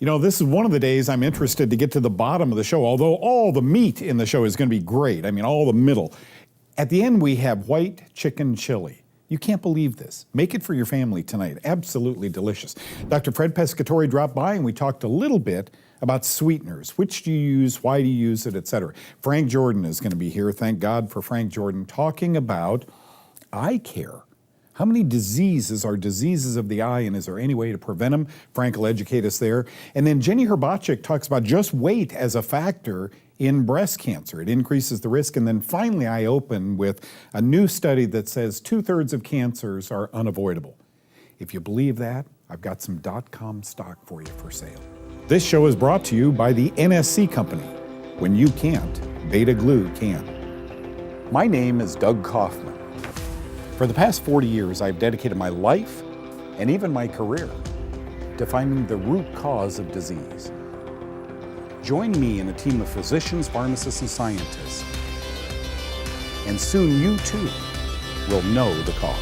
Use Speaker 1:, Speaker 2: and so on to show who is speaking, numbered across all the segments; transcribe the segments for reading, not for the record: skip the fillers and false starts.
Speaker 1: You know, this is one of the days I'm interested to get to the bottom of the show, although all the meat in the show is going to be great. I mean, all the middle. At the end, we have white chicken chili. You can't believe this. Make it for your family tonight. Absolutely delicious. Dr. Fred Pescatore dropped by and we talked a little bit about sweeteners. Which do you use? Why do you use it? Etc. Frank Jordan is going to be here. Thank God for Frank Jordan, talking about eye care. How many diseases are diseases of the eye, and is there any way to prevent them? Frank will educate us there. And then Jenny Herbachik talks about just weight as a factor in breast cancer. It increases the risk. And then finally, I open with a new study that says 2/3 of cancers are unavoidable. If you believe that, I've got some .com stock for you for sale. This show is brought to you by the NSC Company. When you can't, Beta Glue can. My name is Doug Kaufman. For the past 40 years, I've dedicated my life and even my career to finding the root cause of disease. Join me in a team of physicians, pharmacists, and scientists, and soon you too will know the cause.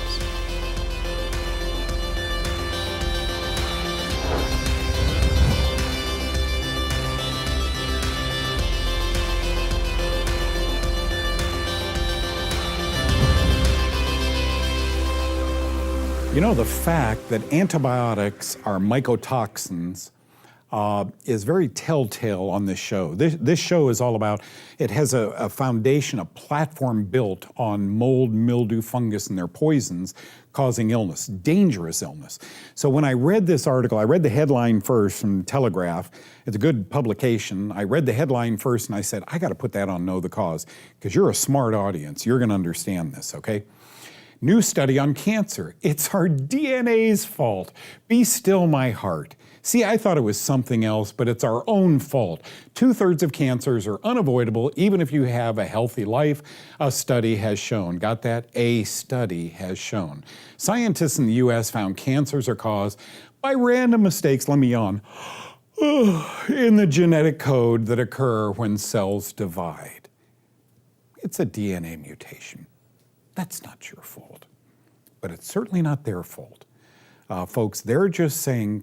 Speaker 1: You know, the fact that antibiotics are mycotoxins is very telltale on this show. This show is all about, it has a foundation, a platform built on mold, mildew, fungus, and their poisons causing illness, dangerous illness. So when I read this article, I read the headline first from Telegraph. It's a good publication. I read the headline first and I said, I got to put that on Know the Cause, because you're a smart audience. You're going to understand this, okay? New study on cancer. It's our DNA's fault. Be still, my heart. See, I thought it was something else, but it's our own fault. 2/3 of cancers are unavoidable, even if you have a healthy life, a study has shown. Got that? A study has shown. Scientists in the U.S. found cancers are caused by random mistakes, let me yawn, in the genetic code that occur when cells divide. It's a DNA mutation. That's not your fault, but it's certainly not their fault. Folks, they're just saying,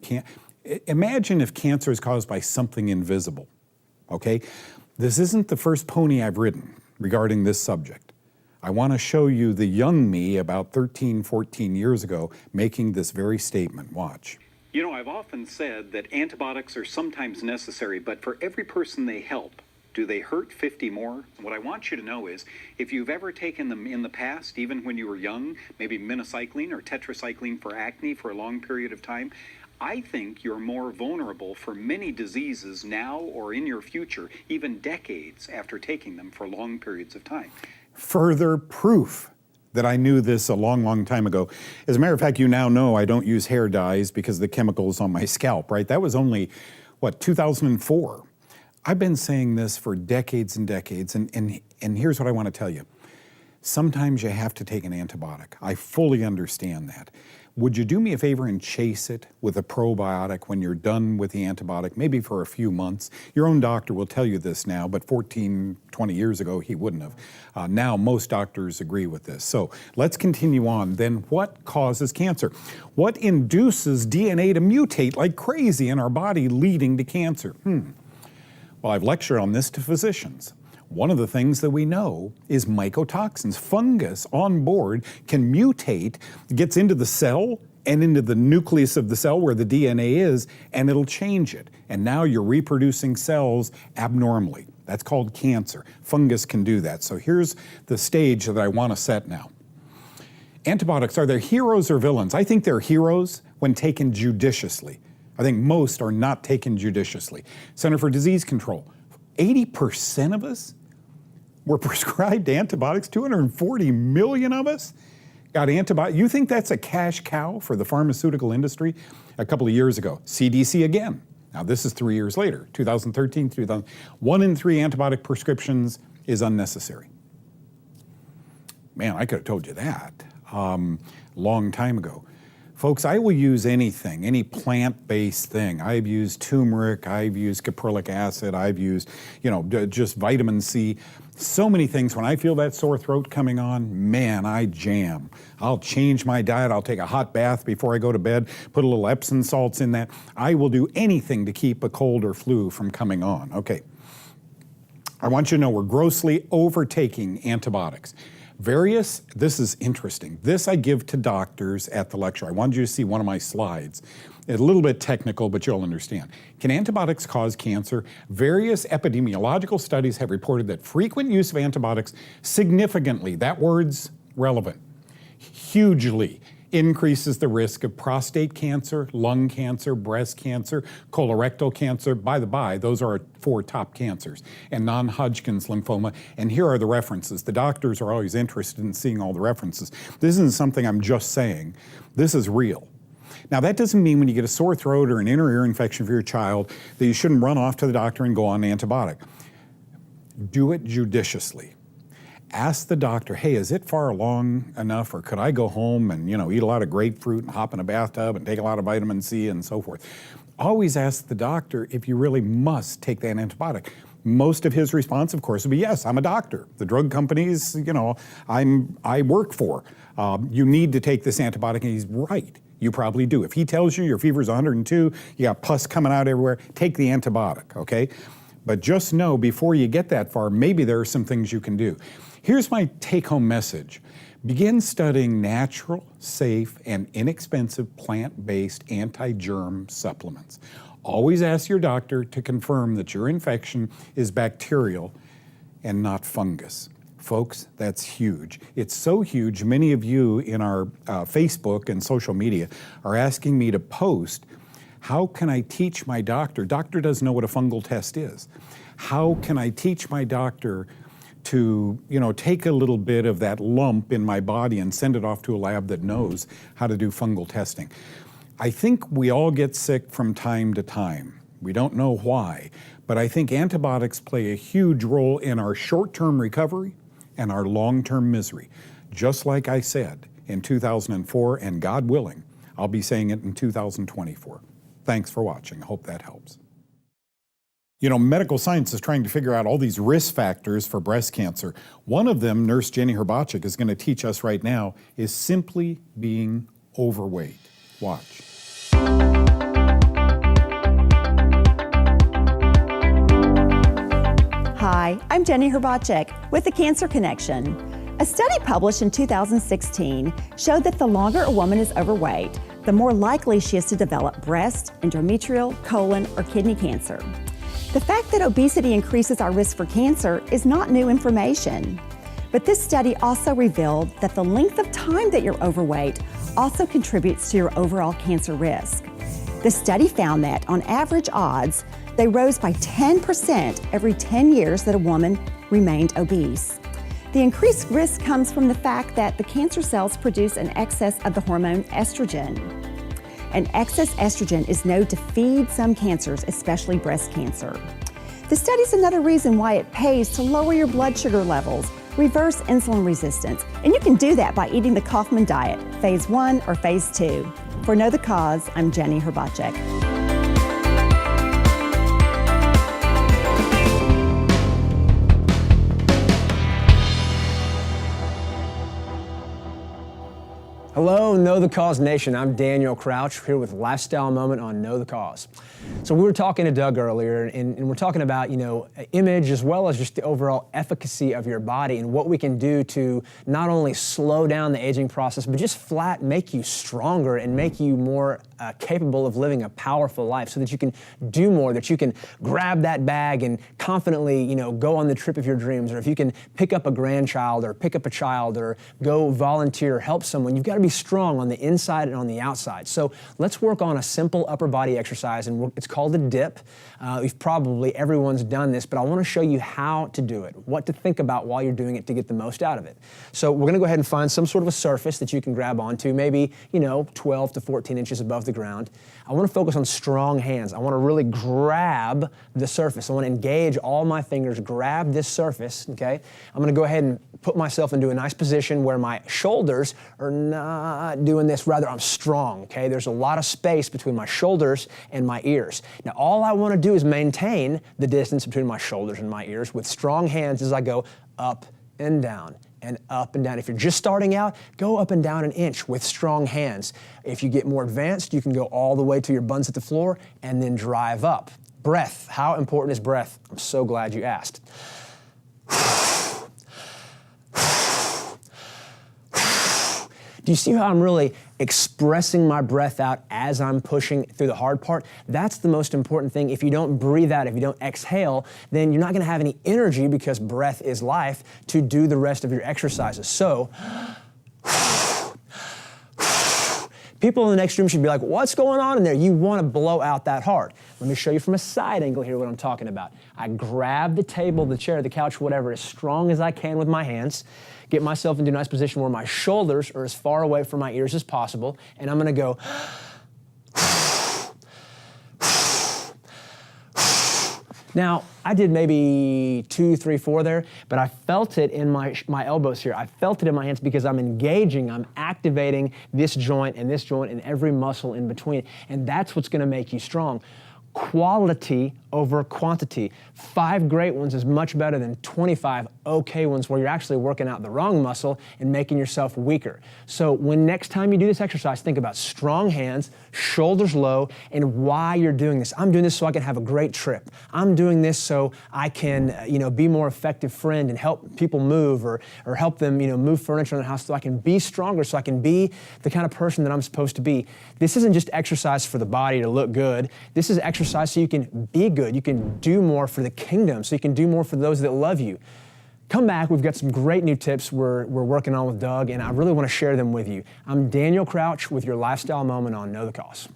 Speaker 1: imagine if cancer is caused by something invisible, okay? This isn't the first pony I've ridden regarding this subject. I want to show you the young me about 13, 14 years ago making this very statement. Watch.
Speaker 2: You know, I've often said that antibiotics are sometimes necessary, but for every person they help, do they hurt 50 more? What I want you to know is, if you've ever taken them in the past, even when you were young, maybe minocycline or tetracycline for acne for a long period of time, I think you're more vulnerable for many diseases now or in your future, even decades after taking them for long periods of time.
Speaker 1: Further proof that I knew this a long, long time ago. As a matter of fact, you now know I don't use hair dyes because of the chemicals on my scalp, right? That was only, 2004. I've been saying this for decades and decades, and here's what I want to tell you. Sometimes you have to take an antibiotic. I fully understand that. Would you do me a favor and chase it with a probiotic when you're done with the antibiotic, maybe for a few months? Your own doctor will tell you this now, but 14, 20 years ago, he wouldn't have. Now, most doctors agree with this. So let's continue on. Then what causes cancer? What induces DNA to mutate like crazy in our body, leading to cancer? Well, I've lectured on this to physicians. One of the things that we know is mycotoxins. Fungus on board can mutate, gets into the cell and into the nucleus of the cell where the DNA is, and it'll change it. And now you're reproducing cells abnormally. That's called cancer. Fungus can do that. So here's the stage that I want to set now. Antibiotics, are they heroes or villains? I think they're heroes when taken judiciously. I think most are not taken judiciously. Center for Disease Control, 80% of us were prescribed antibiotics, 240 million of us got antibiotics. You think that's a cash cow for the pharmaceutical industry? A couple of years ago, CDC again. Now this is 3 years later, 2013, 1 in 3 antibiotic prescriptions is unnecessary. Man, I could have told you that long time ago. Folks, I will use anything, any plant-based thing. I've used turmeric, I've used caprylic acid, I've used, just vitamin C. So many things. When I feel that sore throat coming on, man, I jam. I'll change my diet. I'll take a hot bath before I go to bed, put a little Epsom salts in that. I will do anything to keep a cold or flu from coming on. Okay. I want you to know we're grossly overtaking antibiotics. This is interesting. This I give to doctors at the lecture. I wanted you to see one of my slides. It's a little bit technical, but you'll understand. Can antibiotics cause cancer? Various epidemiological studies have reported that frequent use of antibiotics significantly, that word's relevant, hugely increases the risk of prostate cancer, lung cancer, breast cancer, colorectal cancer. By the by, those are our 4 top cancers, and non-Hodgkin's lymphoma. And here are the references. The doctors are always interested in seeing all the references. This isn't something I'm just saying. This is real. Now, that doesn't mean when you get a sore throat or an inner ear infection for your child that you shouldn't run off to the doctor and go on an antibiotic. Do it judiciously. Ask the doctor, hey, is it far along enough, or could I go home and, eat a lot of grapefruit and hop in a bathtub and take a lot of vitamin C and so forth? Always ask the doctor if you really must take that antibiotic. Most of his response, of course, would be, yes, I'm a doctor. The drug companies, I work for. You need to take this antibiotic, and he's right. You probably do. If he tells you your fever's 102, you got pus coming out everywhere, take the antibiotic, okay? But just know before you get that far, maybe there are some things you can do. Here's my take-home message. Begin studying natural, safe, and inexpensive plant-based anti-germ supplements. Always ask your doctor to confirm that your infection is bacterial and not fungus. Folks, that's huge. It's so huge, many of you in our Facebook and social media are asking me to post, how can I teach my doctor? Doctor doesn't know what a fungal test is. How can I teach my doctor to, take a little bit of that lump in my body and send it off to a lab that knows how to do fungal testing? I think we all get sick from time to time. We don't know why, but I think antibiotics play a huge role in our short-term recovery and our long-term misery. Just like I said in 2004, and God willing, I'll be saying it in 2024. Thanks for watching. I hope that helps. Medical science is trying to figure out all these risk factors for breast cancer. One of them, Nurse Jenny Herbachik is going to teach us right now, is simply being overweight. Watch.
Speaker 3: Hi, I'm Jenny Herbachik with the Cancer Connection. A study published in 2016 showed that the longer a woman is overweight, the more likely she is to develop breast, endometrial, colon, or kidney cancer. The fact that obesity increases our risk for cancer is not new information. But this study also revealed that the length of time that you're overweight also contributes to your overall cancer risk. The study found that, on average odds, they rose by 10% every 10 years that a woman remained obese. The increased risk comes from the fact that the cancer cells produce an excess of the hormone estrogen. And excess estrogen is known to feed some cancers, especially breast cancer. The study is another reason why it pays to lower your blood sugar levels, reverse insulin resistance, and you can do that by eating the Kaufman diet, phase 1 or phase 2. For Know the Cause, I'm Jenny Herbachik.
Speaker 4: Hello, Know the Cause Nation. I'm Daniel Crouch here with Lifestyle Moment on Know the Cause. So we were talking to Doug earlier, and we're talking about, image as well as just the overall efficacy of your body and what we can do to not only slow down the aging process, but just flat make you stronger and make you more capable of living a powerful life so that you can do more, that you can grab that bag and confidently, go on the trip of your dreams, or if you can pick up a grandchild or pick up a child or go volunteer, help someone. You've got to be strong on the inside and on the outside. So let's work on a simple upper body exercise, and it's It's called a dip. Everyone's done this, but I want to show you how to do it, what to think about while you're doing it to get the most out of it. So we're going to go ahead and find some sort of a surface that you can grab onto, maybe, 12 to 14 inches above the ground. I want to focus on strong hands. I want to really grab the surface. I want to engage all my fingers, grab this surface, okay? I'm going to go ahead and put myself into a nice position where my shoulders are not doing this, rather I'm strong, okay? There's a lot of space between my shoulders and my ears. Now all I want to do is maintain the distance between my shoulders and my ears with strong hands as I go up and down and up and down. If you're just starting out, go up and down an inch with strong hands. If you get more advanced, you can go all the way to your buns at the floor and then drive up. Breath, how important is breath? I'm so glad you asked. Do you see how I'm really expressing my breath out as I'm pushing through the hard part? That's the most important thing. If you don't breathe out, if you don't exhale, then you're not going to have any energy, because breath is life, to do the rest of your exercises. So, people in the next room should be like, what's going on in there? You want to blow out that hard. Let me show you from a side angle here what I'm talking about. I grab the table, the chair, the couch, whatever, as strong as I can with my hands, get myself into a nice position where my shoulders are as far away from my ears as possible, and I'm going to go Now, I did maybe 2, 3, 4 there, but I felt it in my elbows here. I felt it in my hands because I'm engaging, I'm activating this joint and every muscle in between. And that's what's gonna make you strong. Quality over quantity. 5 great ones is much better than 25 okay ones where you're actually working out the wrong muscle and making yourself weaker. So when next time you do this exercise, think about strong hands, shoulders low, and why you're doing this. I'm doing this so I can have a great trip. I'm doing this so I can, be a more effective friend and help people move or help them, move furniture in the house so I can be stronger, so I can be the kind of person that I'm supposed to be. This isn't just exercise for the body to look good. This is exercise so you can be good. You can do more for the kingdom, so you can do more for those that love you. Come back, we've got some great new tips we're working on with Doug, and I really want to share them with you. I'm Daniel Crouch with your Lifestyle Moment on Know the Cause.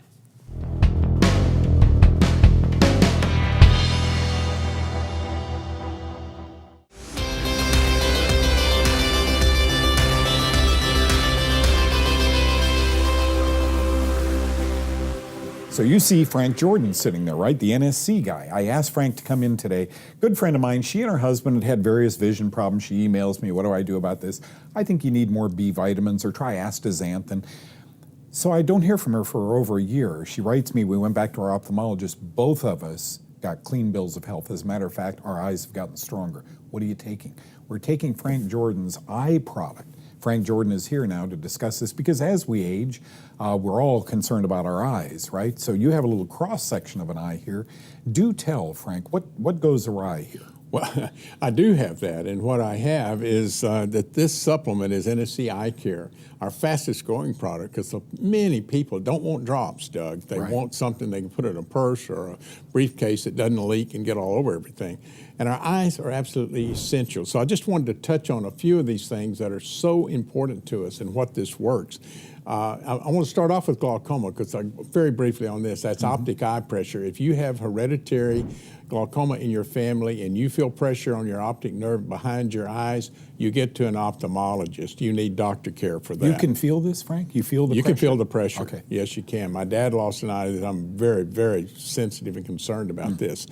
Speaker 1: So you see Frank Jordan sitting there, right? The NSC guy. I asked Frank to come in today. Good friend of mine. She and her husband had various vision problems. She emails me, what do I do about this? I think you need more B vitamins or try astaxanthin. So I don't hear from her for over a year. She writes me, we went back to our ophthalmologist. Both of us got clean bills of health. As a matter of fact, our eyes have gotten stronger. What are you taking? We're taking Frank Jordan's eye product. Frank Jordan is here now to discuss this because as we age, we're all concerned about our eyes, right? So you have a little cross-section of an eye here. Do tell, Frank, what goes awry here?
Speaker 5: Well, I do have that, and what I have is that this supplement is NSC Eye Care, our fastest growing product, because so many people don't want drops, Doug. They want something they can put in a purse or a briefcase that doesn't leak and get all over everything. And our eyes are absolutely essential. So I just wanted to touch on a few of these things that are so important to us and what this works. I want to start off with glaucoma because very briefly on this, that's optic eye pressure. If you have hereditary glaucoma in your family and you feel pressure on your optic nerve behind your eyes, you get to an ophthalmologist. You need doctor care for that.
Speaker 1: You can feel this, Frank? You feel the pressure?
Speaker 5: You can feel the pressure.
Speaker 1: Okay.
Speaker 5: Yes, you can. My dad lost an eye that I'm very, very sensitive and concerned about this.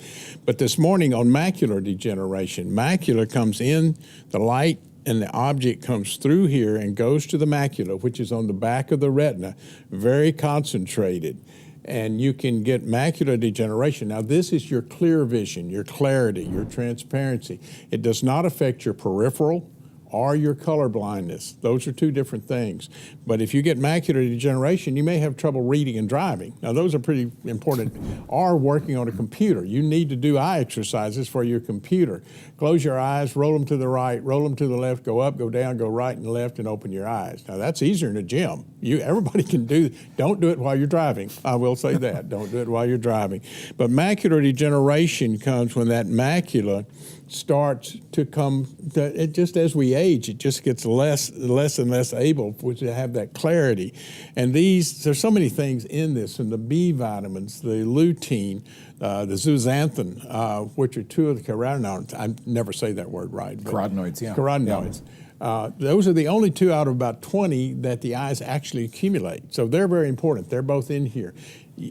Speaker 5: But this morning on macular degeneration, macula comes in, the light and the object comes through here and goes to the macula, which is on the back of the retina, very concentrated. And you can get macular degeneration. Now, this is your clear vision, your clarity, your transparency. It does not affect your peripheral or your color blindness. Those are 2 different things. But if you get macular degeneration, you may have trouble reading and driving. Now, those are pretty important. Or working on a computer. You need to do eye exercises for your computer. Close your eyes, roll them to the right, roll them to the left, go up, go down, go right and left, and open your eyes. Now, that's easier in the gym. Everybody can do. Don't do it while you're driving. I will say that. Don't do it while you're driving. But macular degeneration comes when that macula starts to come. It just as we age, it just gets less and less able to have that clarity. And there's so many things in this, and the B vitamins, the lutein, the zeaxanthin, which are two of the carotenoids. I never say that word right.
Speaker 1: Carotenoids, yeah.
Speaker 5: Carotenoids. Yeah. Those are the only 2 out of about 20 that the eyes actually accumulate. So they're very important. They're both in here.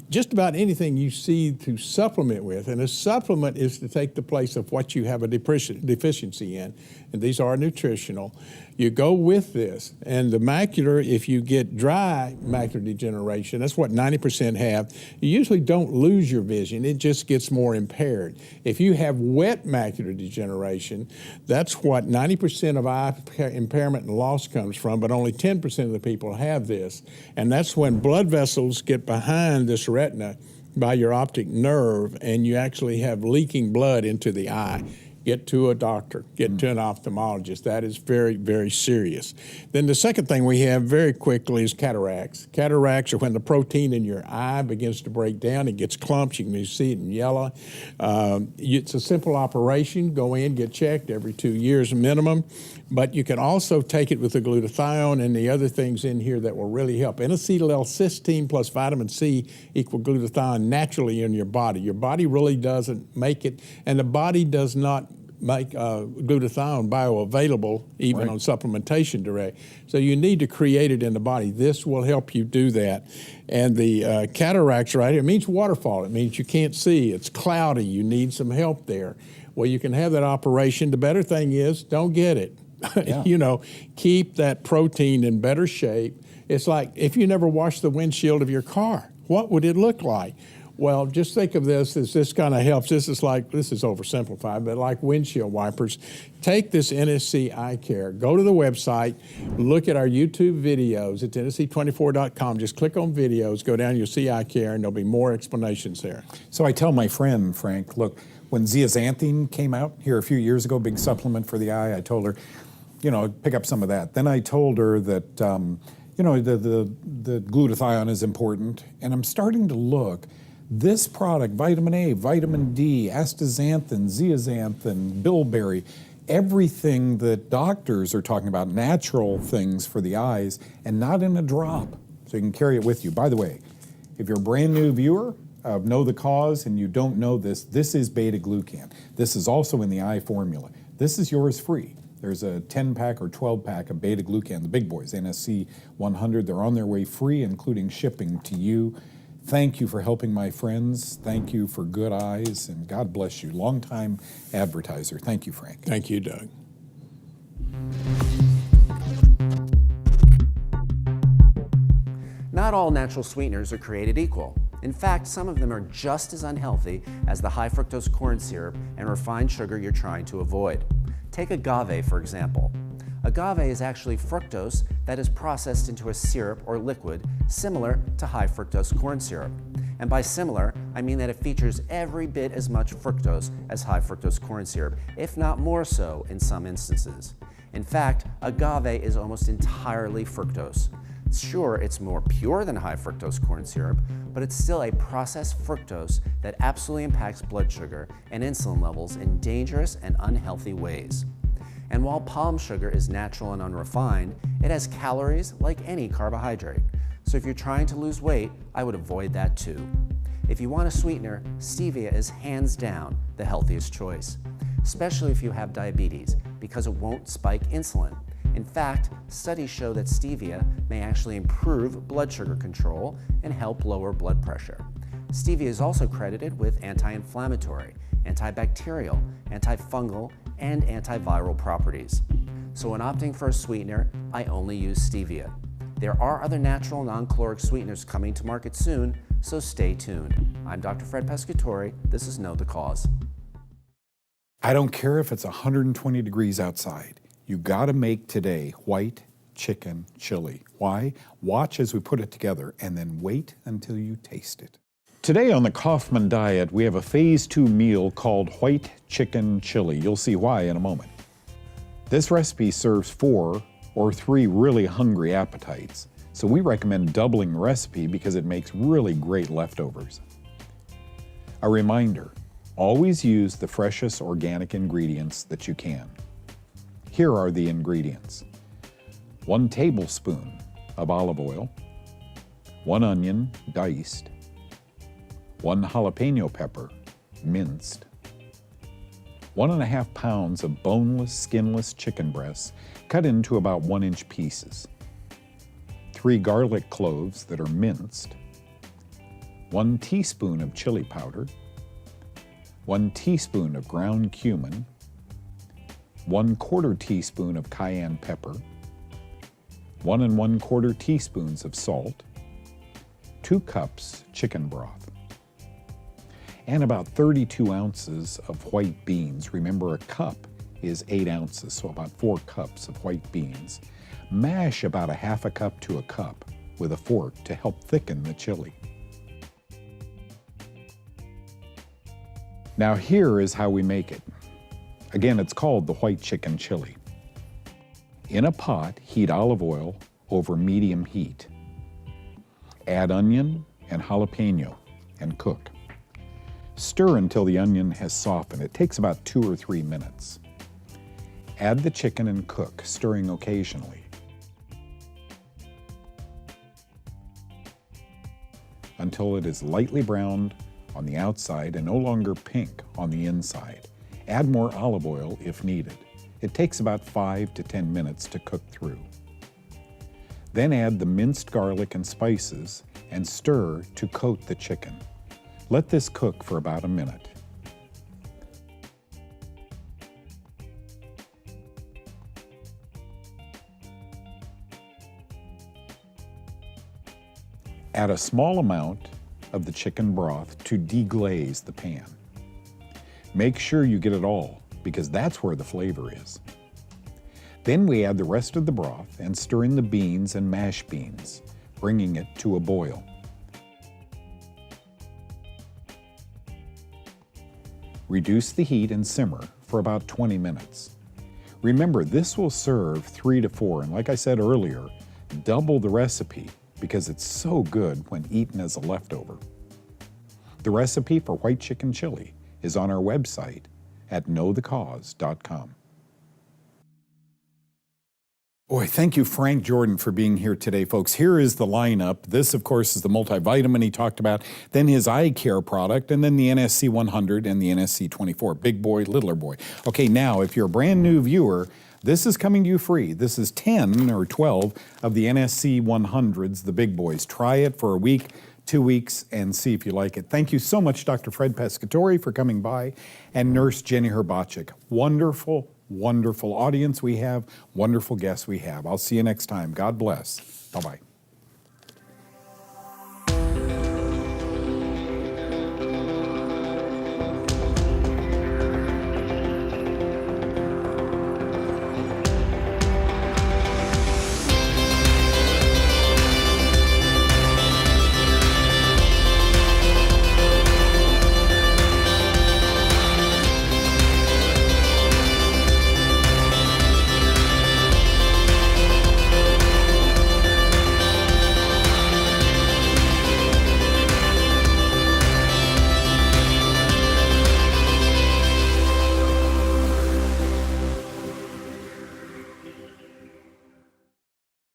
Speaker 5: Just about anything you see to supplement with, and a supplement is to take the place of what you have a deficiency in, and these are nutritional. You go with this, and the macular, if you get dry macular degeneration, that's what 90% have, you usually don't lose your vision, it just gets more impaired. If you have wet macular degeneration, that's what 90% of eye impairment and loss comes from, but only 10% of the people have this. And that's when blood vessels get behind this retina by your optic nerve, and you actually have leaking blood into the eye. Get to a doctor, get to an ophthalmologist. That is very, very serious. Then the second thing we have very quickly is cataracts. Cataracts are when the protein in your eye begins to break down. It gets clumps. You can see it in yellow. It's a simple operation. Go in, get checked every 2 years minimum. But you can also take it with the glutathione and the other things in here that will really help. N-acetyl-L-cysteine plus vitamin C equal glutathione naturally in your body. Your body really doesn't make it, and the body does not make glutathione bioavailable even on supplementation direct. So you need to create it in the body. This will help you do that. And the cataracts right here, it means waterfall. It means you can't see. It's cloudy. You need some help there. Well, you can have that operation. The better thing is don't get it. Yeah. Keep that protein in better shape. It's like if you never washed the windshield of your car, what would it look like? Well, just think of this as this kind of helps. This is oversimplified, but like windshield wipers. Take this NSC Eye Care. Go to the website, look at our YouTube videos. It's nsc24.com. Just click on videos, go down, you'll see Eye Care, and there'll be more explanations there.
Speaker 1: So I tell my friend, Frank, look, when zeaxanthin came out here a few years ago, big supplement for the eye, I told her, pick up some of that. Then I told her that, the glutathione is important, and I'm starting to look. This product, vitamin A, vitamin D, astaxanthin, zeaxanthin, bilberry, everything that doctors are talking about, natural things for the eyes, and not in a drop, so you can carry it with you. By the way, if you're a brand new viewer of Know the Cause and you don't know this, this is beta-glucan. This is also in the eye formula. This is yours free. There's a 10-pack or 12-pack of beta-glucan, the big boys, NSC 100. They're on their way free, including shipping to you. Thank you for helping my friends. Thank you for good eyes, and God bless you. Longtime advertiser. Thank you, Frank.
Speaker 5: Thank you, Doug.
Speaker 6: Not all natural sweeteners are created equal. In fact, some of them are just as unhealthy as the high fructose corn syrup and refined sugar you're trying to avoid. Take agave, for example. Agave is actually fructose that is processed into a syrup or liquid similar to high fructose corn syrup. And by similar, I mean that it features every bit as much fructose as high fructose corn syrup, if not more so in some instances. In fact, agave is almost entirely fructose. Sure, it's more pure than high fructose corn syrup, but it's still a processed fructose that absolutely impacts blood sugar and insulin levels in dangerous and unhealthy ways. And while palm sugar is natural and unrefined, it has calories like any carbohydrate. So if you're trying to lose weight, I would avoid that too. If you want a sweetener, stevia is hands down the healthiest choice, especially if you have diabetes, because it won't spike insulin. In fact, studies show that stevia may actually improve blood sugar control and help lower blood pressure. Stevia is also credited with anti-inflammatory, antibacterial, antifungal, and antiviral properties. So when opting for a sweetener, I only use stevia. There are other natural non-caloric sweeteners coming to market soon, so stay tuned. I'm Dr. Fred Pescatore. This is Know the Cause.
Speaker 1: I don't care if it's 120 degrees outside. You gotta make today white chicken chili. Why? Watch as we put it together and then wait until you taste it. Today on the Kaufman Diet, we have a phase 2 meal called white chicken chili. You'll see why in a moment. This recipe serves 4 or 3 really hungry appetites. So we recommend doubling the recipe because it makes really great leftovers. A reminder, always use the freshest organic ingredients that you can. Here are the ingredients. 1 tablespoon of olive oil, 1 onion diced, 1 jalapeno pepper minced, 1.5 pounds of boneless, skinless chicken breasts cut into about 1-inch pieces, 3 garlic cloves that are minced, 1 teaspoon of chili powder, 1 teaspoon of ground cumin, 1/4 teaspoon of cayenne pepper, 1 1/4 teaspoons of salt, 2 cups chicken broth, and about 32 ounces of white beans. Remember, a cup is 8 ounces, so about 4 cups of white beans. Mash about 1/2 cup to a cup with a fork to help thicken the chili. Now here is how we make it. Again, it's called the white chicken chili. In a pot, heat olive oil over medium heat. Add onion and jalapeno and cook. Stir until the onion has softened. It takes about 2 or 3 minutes. Add the chicken and cook, stirring occasionally. Until it is lightly browned on the outside and no longer pink on the inside. Add more olive oil if needed. It takes about 5 to 10 minutes to cook through. Then add the minced garlic and spices and stir to coat the chicken. Let this cook for about a minute. Add a small amount of the chicken broth to deglaze the pan. Make sure you get it all, because that's where the flavor is. Then we add the rest of the broth and stir in the beans and mashed beans, bringing it to a boil. Reduce the heat and simmer for about 20 minutes. Remember, this will serve 3 to 4, and like I said earlier, double the recipe because it's so good when eaten as a leftover. The recipe for white chicken chili is on our website at knowthecause.com. Boy, thank you, Frank Jordan, for being here today, folks. Here is the lineup. This, of course, is the multivitamin he talked about, then his eye care product, and then the NSC 100 and the NSC 24. Big boy, littler boy. Okay, now, if you're a brand new viewer, this is coming to you free. This is 10 or 12 of the NSC 100s, the big boys. Try it for a week, 2 weeks, and see if you like it. Thank you so much, Dr. Fred Pescatore, for coming by, and Nurse Jenny Herbacek. Wonderful, wonderful audience we have, wonderful guests we have. I'll see you next time. God bless. Bye-bye.